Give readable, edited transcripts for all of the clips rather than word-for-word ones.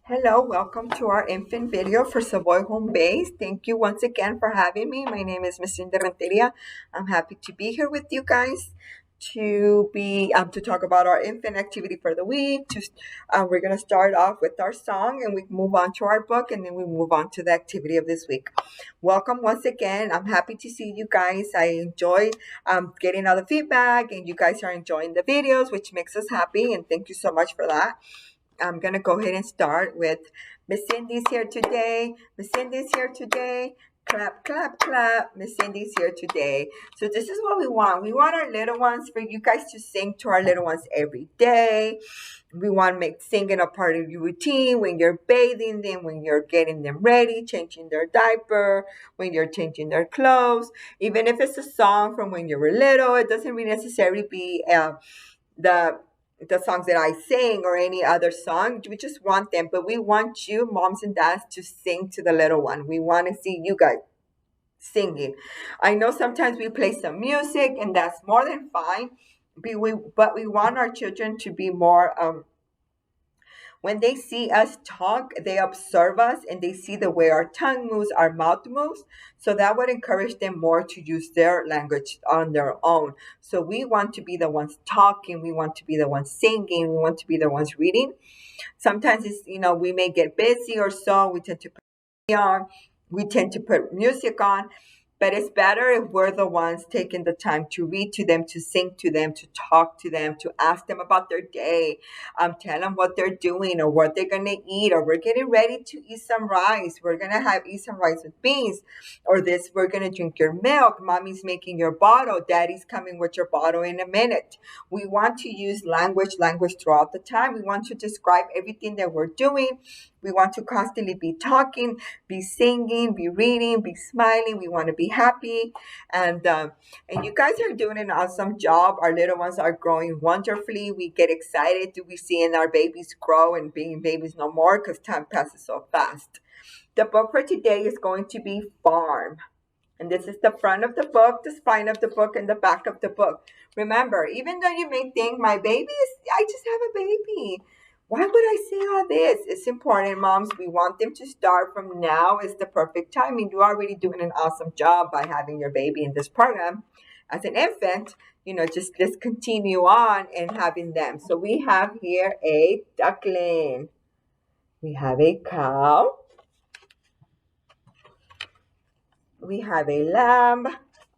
Hello, welcome to our infant video for Savoy Home Base. Thank you once again for having me. My name is Miss Cindy Renteria. I'm happy to be here with you guys to talk about our infant activity for the week. We're gonna start off with our song, and we move on to our book, and then we move on to the activity of this week. Welcome once again. I'm happy to see you guys. I enjoy getting all the feedback, and you guys are enjoying the videos, which makes us happy. And thank you so much for that. I'm going to go ahead and start with Miss Cindy's here today. Miss Cindy's here today. Clap, clap, clap. Miss Cindy's here today. So this is what we want. We want our little ones, for you guys to sing to our little ones every day. We want to make singing a part of your routine when you're bathing them, when you're getting them ready, changing their diaper, when you're changing their clothes. Even if it's a song from when you were little, it doesn't really necessarily be the the songs that I sing or any other song. We just want them, but we want you, moms and dads, to sing to the little one. We want to see you guys singing. I know sometimes we play some music, and that's more than fine. But we want our children to be more when they see us talk, they observe us and they see the way our tongue moves, our mouth moves. So that would encourage them more to use their language on their own. So we want to be the ones talking. We want to be the ones singing. We want to be the ones reading. Sometimes we may get busy or so. We tend to put music on, but it's better if we're the ones taking the time to read to them, to sing to them, to talk to them, to ask them about their day, tell them what they're doing or what they're gonna eat, or we're getting ready to eat some rice. We're gonna eat some rice with beans, or this we're gonna drink your milk. Mommy's making your bottle. Daddy's coming with your bottle in a minute. We want to use language throughout the time. We want to describe everything that we're doing. We want to constantly be talking, be singing, be reading, be smiling. We want to be happy, and you guys are doing an awesome job. Our little ones are growing wonderfully. We get excited to be seeing our babies grow and being babies no more because time passes so fast. The book for today is going to be Farm. And this is the front of the book, the spine of the book, and the back of the book. Remember, even though you may think I just have a baby. Why would I say all this? It's important, moms. We want them to start from now. Is the perfect timing. You're already doing an awesome job by having your baby in this program as an infant. Just let's continue on and having them. So we have here a duckling. We have a cow. We have a lamb,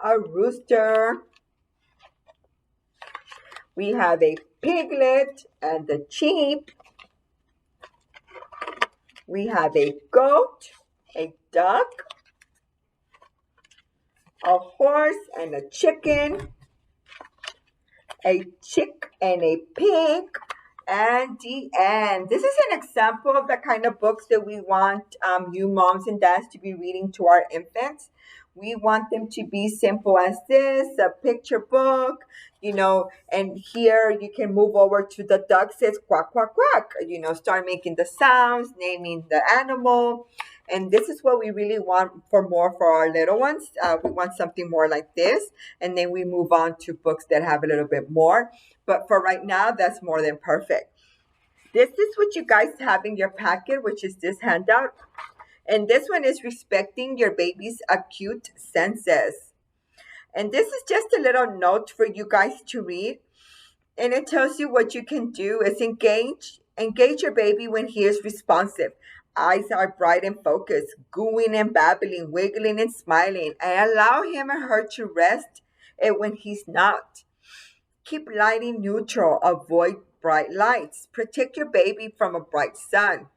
a rooster. We have a piglet and a sheep. We have a goat, a duck, a horse and a chicken, a chick and a pig, and the end. This is an example of the kind of books that we want you moms and dads to be reading to our infants. We want them to be simple as this, a picture book, and here you can move over to the duck says quack, quack, quack, start making the sounds, naming the animal. And this is what we really want for our little ones. We want something more like this. And then we move on to books that have a little bit more. But for right now, that's more than perfect. This is what you guys have in your packet, which is this handout. And this one is respecting your baby's acute senses. And this is just a little note for you guys to read. And it tells you what you can do is engage your baby when he is responsive. Eyes are bright and focused, gooing and babbling, wiggling and smiling, and allow him or her to rest it when he's not. Keep lighting neutral, avoid bright lights. Protect your baby from a bright sun.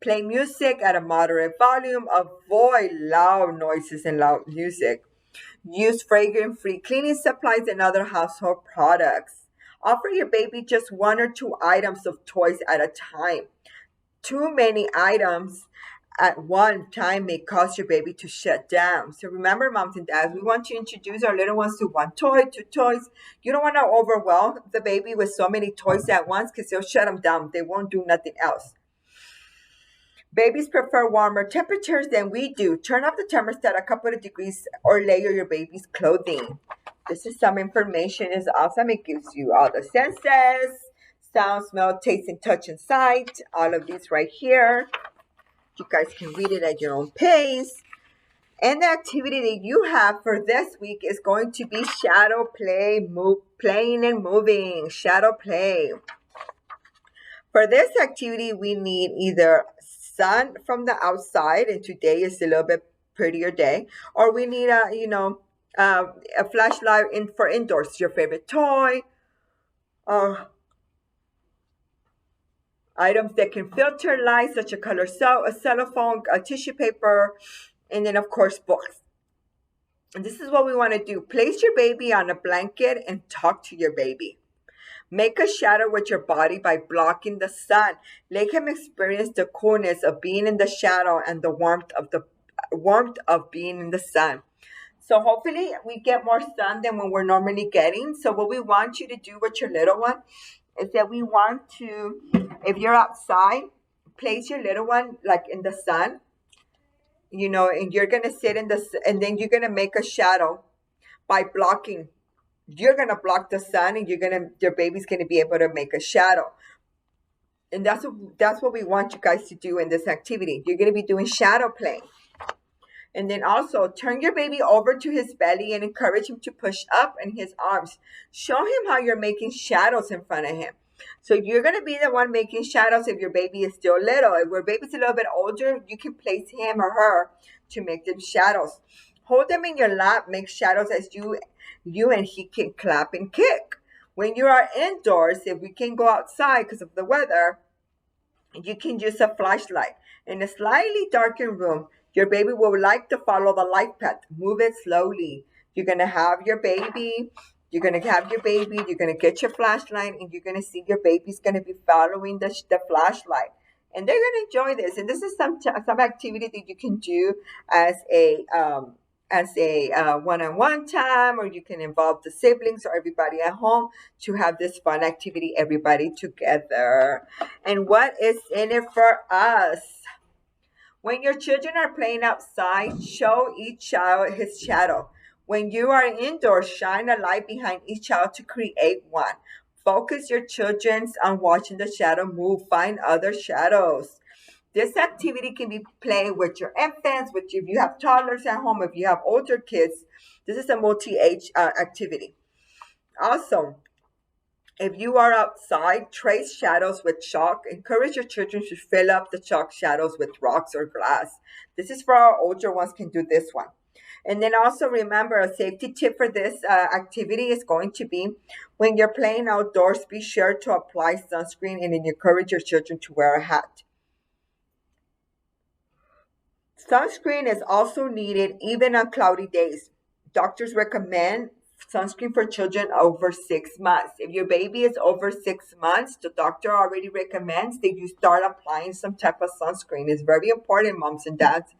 Play music at a moderate volume. Avoid loud noises and loud music. Use fragrance-free cleaning supplies and other household products. Offer your baby just one or two items of toys at a time. Too many items at one time may cause your baby to shut down. So remember, moms and dads, we want to introduce our little ones to one toy, two toys. You don't want to overwhelm the baby with so many toys at once because they'll shut them down. They won't do nothing else. Babies prefer warmer temperatures than we do. Turn up the thermostat a couple of degrees or layer your baby's clothing. This is some information. It's awesome. It gives you all the senses. Sound, smell, taste, and touch and sight. All of these right here. You guys can read it at your own pace. And the activity that you have for this week is going to be shadow play, playing and moving. Shadow play. For this activity, we need either sun from the outside, and today is a little bit prettier day, or we need a flashlight for indoors. Your favorite toy, or items that can filter light, such a color a cellophane, a tissue paper, and then of course books. And this is what we want to do. Place your baby on a blanket and talk to your baby. Make a shadow with your body by blocking the sun. Let him experience the coolness of being in the shadow and the warmth of being in the sun. So hopefully we get more sun than when we're normally getting. So what we want you to do with your little one is that we want to, if you're outside, place your little one like in the sun, and you're gonna sit in and then you're gonna make a shadow by blocking. You're gonna block the sun, and your baby's gonna be able to make a shadow. And that's what we want you guys to do in this activity. You're gonna be doing shadow play. And then also turn your baby over to his belly and encourage him to push up in his arms. Show him how you're making shadows in front of him. So you're going to be the one making shadows if your baby is still little. If your baby's a little bit older, you can place him or her to make them shadows. Hold them in your lap, make shadows as you and he can clap and kick. When you are indoors, if we can go outside because of the weather, you can use a flashlight. In a slightly darkened room, your baby will like to follow the light path. Move it slowly. You're going to have your baby. You're going to have your baby. You're going to get your flashlight, and you're going to see your baby's going to be following the flashlight. And they're going to enjoy this. And this is some activity that you can do as a one-on-one time, or you can involve the siblings or everybody at home to have this fun activity, everybody together. And what is in it for us? When your children are playing outside, show each child his shadow. When you are indoors, shine a light behind each child to create one. Focus your children on watching the shadow move. Find other shadows. This activity can be played with your infants, if you have toddlers at home, if you have older kids. This is a multi-age activity. Also, if you are outside, trace shadows with chalk. Encourage your children to fill up the chalk shadows with rocks or glass. This is for our older ones, can do this one. And then also remember, a safety tip for this activity is going to be when you're playing outdoors, be sure to apply sunscreen and encourage your children to wear a hat. Sunscreen is also needed even on cloudy days. Doctors recommend sunscreen for children over 6 months. If your baby is over 6 months, the doctor already recommends that you start applying some type of sunscreen. It's very important, moms and dads.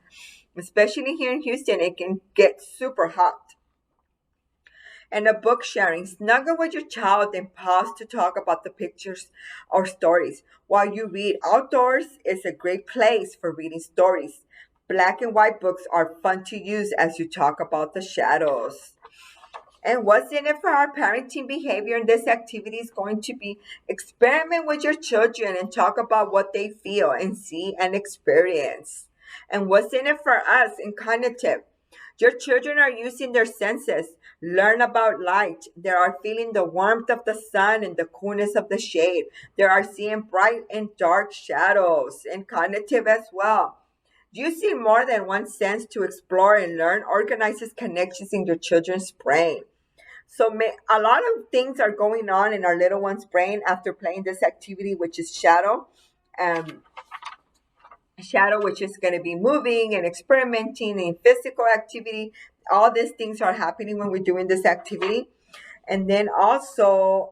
Especially here in Houston, it can get super hot. And a book sharing. Snuggle with your child and pause to talk about the pictures or stories. While you read, outdoors is a great place for reading stories. Black and white books are fun to use as you talk about the shadows. And what's in it for our parenting behavior in this activity is going to be experiment with your children and talk about what they feel and see and experience. And what's in it for us in cognitive? Your children are using their senses. Learn about light. They are feeling the warmth of the sun and the coolness of the shade. They are seeing bright and dark shadows, and cognitive as well. Using more than one sense to explore and learn organizes connections in your children's brain. So a lot of things are going on in our little one's brain after playing this activity, which is shadow. Shadow, which is going to be moving and experimenting in physical activity. All these things are happening when we're doing this activity. And then also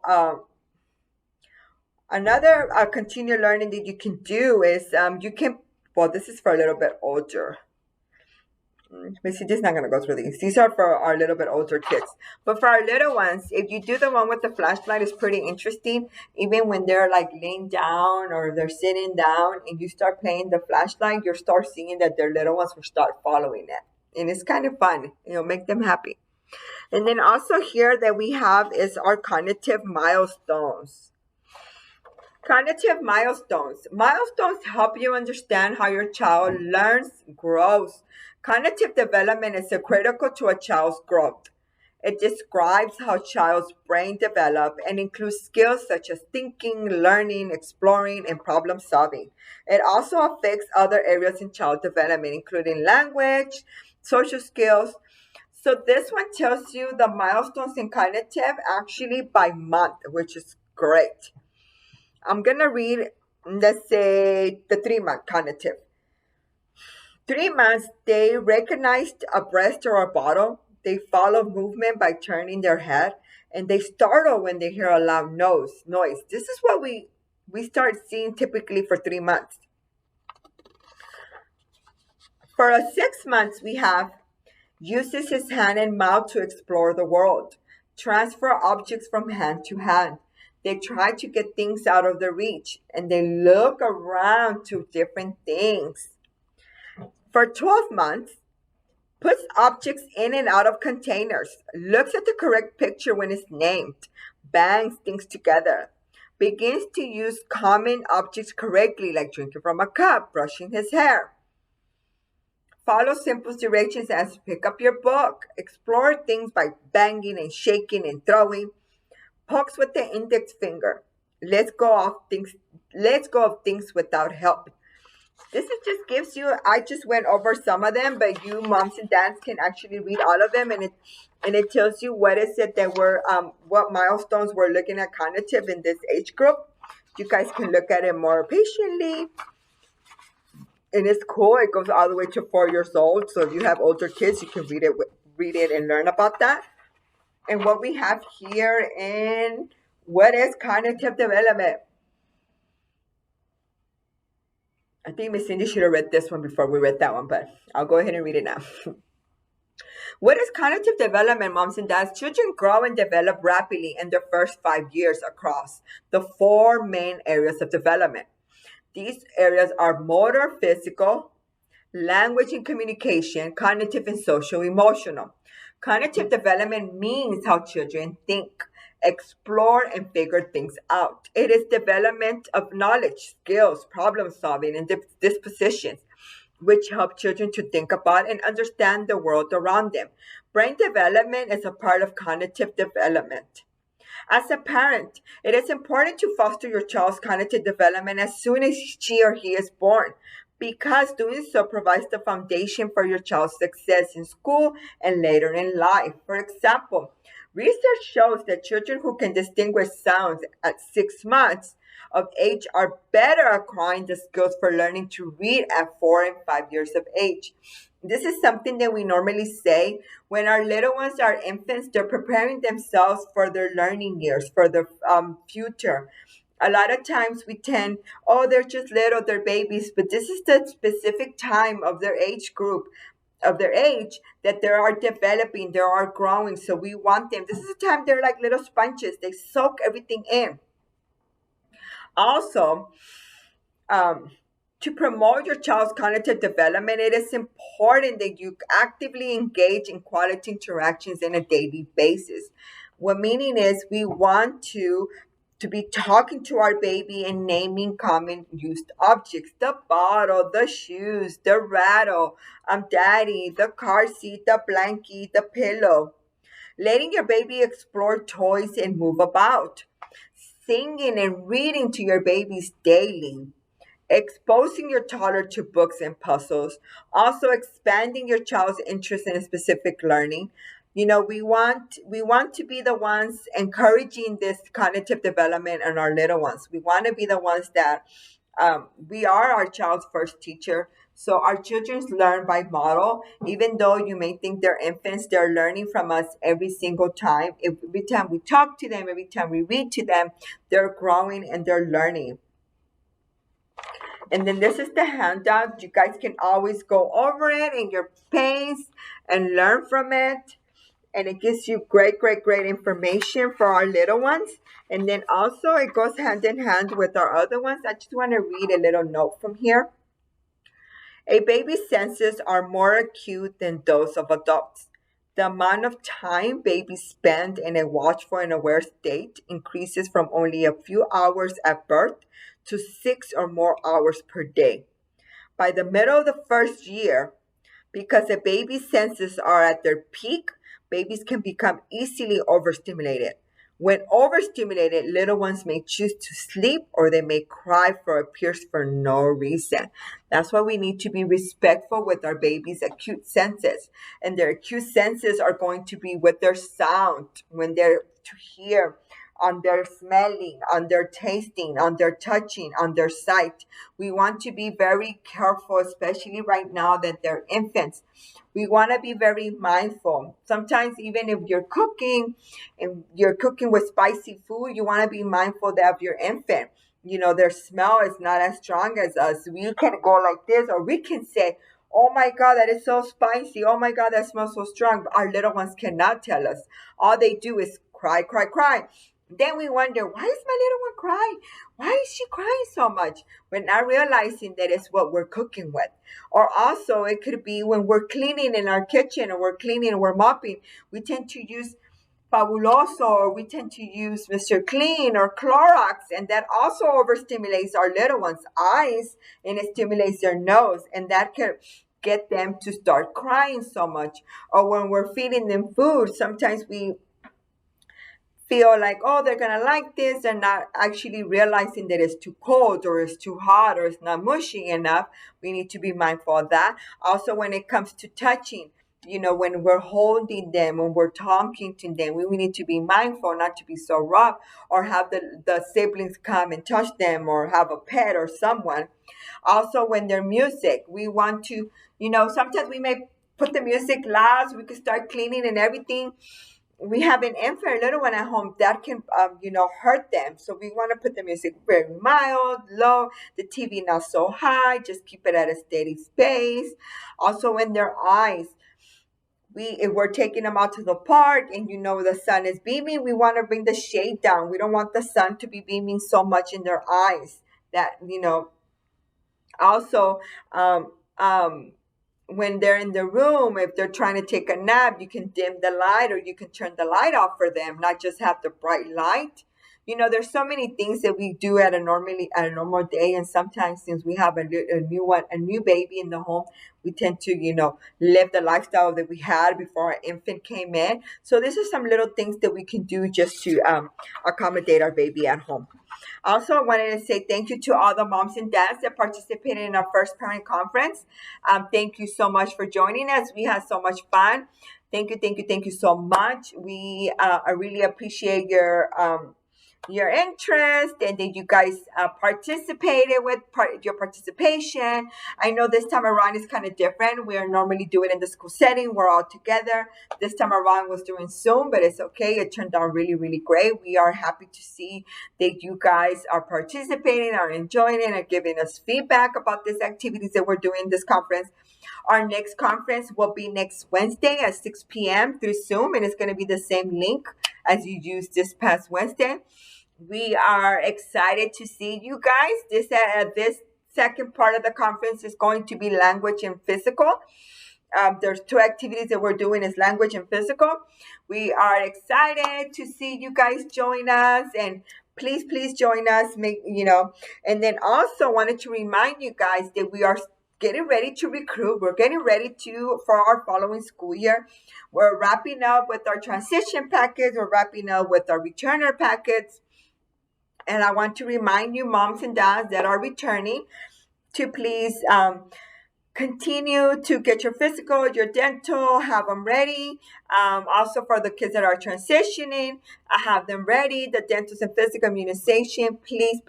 another continued learning that you can do is this is for a little bit older. Missy just not going to go through these. These are for our little bit older kids. But for our little ones, if you do the one with the flashlight, it's pretty interesting. Even when they're like laying down or they're sitting down and you start playing the flashlight, you'll start seeing that their little ones will start following it. And it's kind of fun. Make them happy. And then also here that we have is our cognitive milestones. Cognitive milestones. Milestones help you understand how your child learns, grows. Cognitive development is critical to a child's growth. It describes how a child's brain develop and includes skills such as thinking, learning, exploring, and problem solving. It also affects other areas in child development, including language, social skills. So this one tells you the milestones in cognitive actually by month, which is great. I'm gonna read, let's say, the 3 month cognitive. 3 months, they recognized a breast or a bottle. They follow movement by turning their head, and they startle when they hear a loud noise. This is what we start seeing typically for 3 months. For a 6 months, we have uses his hand and mouth to explore the world, transfer objects from hand to hand. They try to get things out of their reach, and they look around to different things. For 12 months, puts objects in and out of containers, looks at the correct picture when it's named, bangs things together, begins to use common objects correctly, like drinking from a cup, brushing his hair. Follow simple directions as pick up your book, explore things by banging and shaking and throwing, pokes with the index finger, lets go of things without help. This is just gives you, I just went over some of them, but you moms and dads can actually read all of them, and it tells you what is it that we're what milestones we're looking at cognitive in this age group. You guys can look at it more patiently. And it's cool. It goes all the way to 4 years old. So if you have older kids, you can read it and learn about that. And what we have here in what is cognitive development. I think Miss Cindy should have read this one before we read that one, but I'll go ahead and read it now. What is cognitive development, moms and dads? Children grow and develop rapidly in their first 5 years across the four main areas of development. These areas are motor, physical, language and communication, cognitive and social emotional. Cognitive development means how children think, explore, and figure things out. It is development of knowledge, skills, problem solving, and dispositions, which help children to think about and understand the world around them. Brain development is a part of cognitive development. As a parent, it is important to foster your child's cognitive development as soon as she or he is born, because doing so provides the foundation for your child's success in school and later in life. For example, research shows that children who can distinguish sounds at 6 months of age are better acquiring the skills for learning to read at 4 and 5 years of age. This is something that we normally say when our little ones are infants, they're preparing themselves for their learning years, for their future. A lot of times we tend, oh, they're just little, they're babies, but this is the specific time of their age group, of their age, that they are developing, they are growing. So we want them. This is the time they're like little sponges, they soak everything in. Also, to promote your child's cognitive development, it is important that you actively engage in quality interactions on a daily basis. What meaning is we want to be talking to our baby and naming common used objects: the bottle, the shoes, the rattle, daddy, the car seat, the blankie, the pillow. Letting your baby explore toys and move about. Singing and reading to your babies daily. Exposing your toddler to books and puzzles. Also expanding your child's interest in specific learning. We want to be the ones encouraging this cognitive development in our little ones. We want to be the ones that we are our child's first teacher. So our children learn by model. Even though you may think they're infants, they're learning from us every single time. Every time we talk to them, every time we read to them, they're growing and they're learning. And then this is the handout. You guys can always go over it in your pace and learn from it. And it gives you great, great, great information for our little ones. And then also it goes hand in hand with our other ones. I just want to read a little note from here. A baby's senses are more acute than those of adults. The amount of time babies spend in a watchful and aware state increases from only a few hours at birth to 6 or more hours per day. By the middle of the first year, because the baby's senses are at their peak, babies can become easily overstimulated. When overstimulated, little ones may choose to sleep or they may cry for appears for no reason. That's why we need to be respectful with our babies' acute senses. And their acute senses are going to be with their sound, when they're to hear, on their smelling, on their tasting, on their touching, on their sight. We want to be very careful, especially right now that they're infants. We want to be very mindful. Sometimes, even if you're cooking and you're cooking with spicy food, you want to be mindful that of your infant. You know, their smell is not as strong as us. We can go like this, or we can say, "Oh my God, that is so spicy. Oh my God, that smells so strong." But our little ones cannot tell us. All they do is cry, cry, cry. Then we wonder, why is my little one crying? Why is she crying so much? We're not realizing that it's what we're cooking with. Or also, it could be when we're cleaning in our kitchen, or we're cleaning and we're mopping, we tend to use Fabuloso, or we tend to use Mr. Clean or Clorox, and that also overstimulates our little ones' eyes, and it stimulates their nose, and that can get them to start crying so much. Or when we're feeding them food, sometimes we feel like, oh, they're gonna like this, and not actually realizing that it's too cold or it's too hot or it's not mushy enough. We need to be mindful of that. Also, when it comes to touching, you know, when we're holding them, when we're talking to them, we need to be mindful not to be so rough, or have the siblings come and touch them, or have a pet or someone. Also, when they're music, we want to, you know, sometimes we may put the music loud so we can start cleaning and everything. We have an infant little one at home that can hurt them, so we want to put the music very mild, low, the TV not so high, just keep it at a steady pace. Also, in their eyes, if we're taking them out to the park and the sun is beaming, we want to bring the shade down. We don't want the sun to be beaming so much in their eyes that also, um, um, when they're in the room, if they're trying to take a nap, you can dim the light, or you can turn the light off for them, not just have the bright light. There's so many things that we do at a normal day, and sometimes since we have a new baby in the home, we tend to live the lifestyle that we had before our infant came in. So these are some little things that we can do just to accommodate our baby at home. Also, I wanted to say thank you to all the moms and dads that participated in our first parent conference. Thank you so much for joining us. We had so much fun. Thank you, thank you, thank you so much. I really appreciate your interest, and that you guys participated with your participation. I know this time around is kind of different. We are normally do it in the school setting. We're all together. This time around was doing Zoom, but it's okay. It turned out really, really great. We are happy to see that you guys are participating, are enjoying it, and giving us feedback about these activities that we're doing in this conference. Our next conference will be next Wednesday at 6 p.m. through Zoom, and it's going to be the same link as you used this past Wednesday. We are excited to see you guys. This second part of the conference is going to be language and physical. There's two activities that we're doing, is language and physical. We are excited to see you guys join us, and please join us. And then also wanted to remind you guys that we are getting ready to recruit. We're getting ready for our following school year. We're wrapping up with our transition packets. We're wrapping up with our returner packets. And I want to remind you, moms and dads that are returning, to please continue to get your physical, your dental, have them ready. Also, for the kids that are transitioning, I have them ready. The dental and physical immunization, please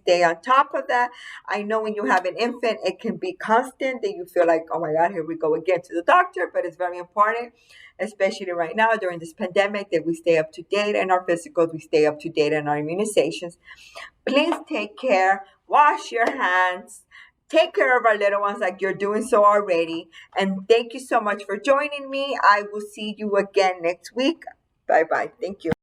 stay on top of that. I know when you have an infant, it can be constant that you feel like, oh my God, here we go again to the doctor, but it's very important, especially right now during this pandemic, that we stay up to date in our physicals, we stay up to date in our immunizations. Please take care, wash your hands, take care of our little ones like you're doing so already. And thank you so much for joining me. I will see you again next week. Bye-bye. Thank you.